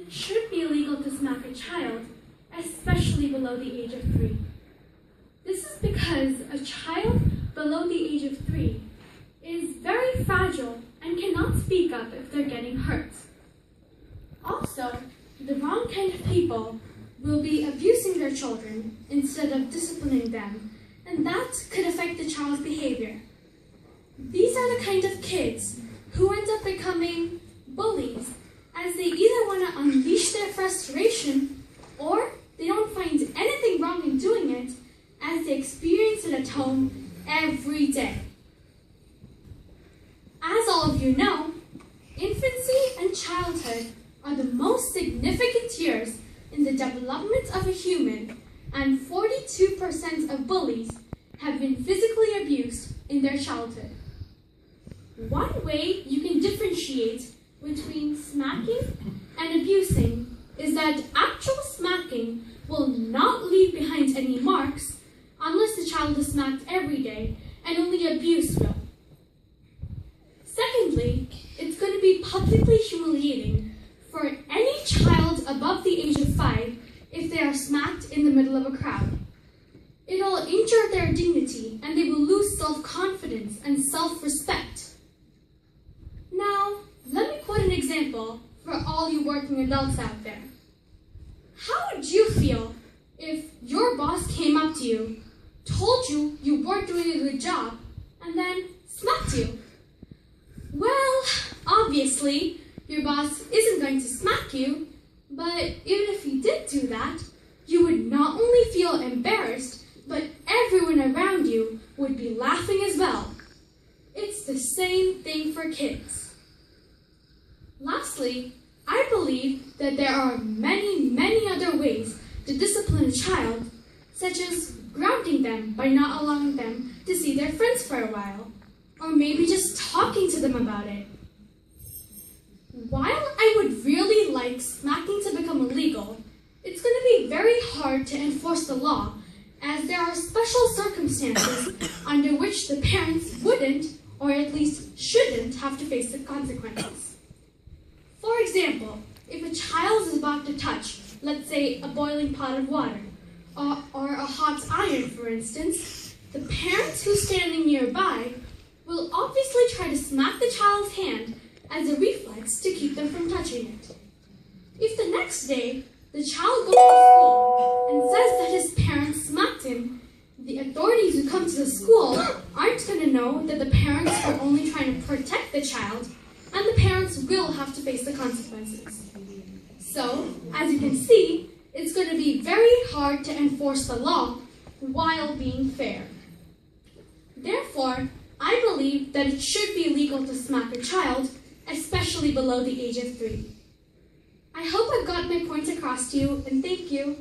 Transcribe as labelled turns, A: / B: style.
A: It should be illegal to smack a child, especially below the age of 3. This is because a child below the age of 3 is very fragile and cannot speak up if they're getting hurt. Also, the wrong kind of people will be abusing their children instead of disciplining them, and that could affect the child's behavior. These are the kind of kids who end up becoming bullies, as they either want to unleash their frustration or they don't find anything wrong in doing it, as they experience it at home every day. As all of you know, infancy and childhood are the most significant years in the development of a human, and 42% of bullies have been physically abused in their childhood. One way you can differentiate between smacking and abusing is that actual smacking will not leave behind any marks unless the child is smacked every day, and only abuse will. Secondly, it's going to be publicly humiliating for any child above the age of 5 if they are smacked in the middle of a crowd. It'll injure their dignity, and they will lose self-confidence and self-respect. Now, let me quote an example for all you working adults out there. How would you feel if your boss came up to you, told you you weren't doing a good job, and then smacked you? Well, obviously, your boss isn't going to smack you, but even if he did do that, you would not only feel embarrassed, but everyone around you would be laughing as well. It's the same thing for kids. Lastly, I believe that there are many other ways to discipline a child, such as grounding them by not allowing them to see their friends for a while, or maybe just talking to them about it. While I would really like smacking to become illegal, it's going to be very hard to enforce the law, as there are special circumstances under which the parents wouldn't, or at least shouldn't, have to face the consequences. For example, if a child is about to touch, let's say, a boiling pot of water, or a hot iron, for instance, the parents who's standing nearby will obviously try to smack the child's hand as a reflex to keep them from touching it. If the next day the child goes to school and says that his parents smacked him, the authorities who come to the school aren't going to know that the parents were only trying to protect the child, and the parents will have to face the consequences. So, as you can see, it's going to be very hard to enforce the law while being fair. Therefore, I believe that it should be illegal to smack a child, especially below the age of 3. I hope I've got my point across to you, and thank you.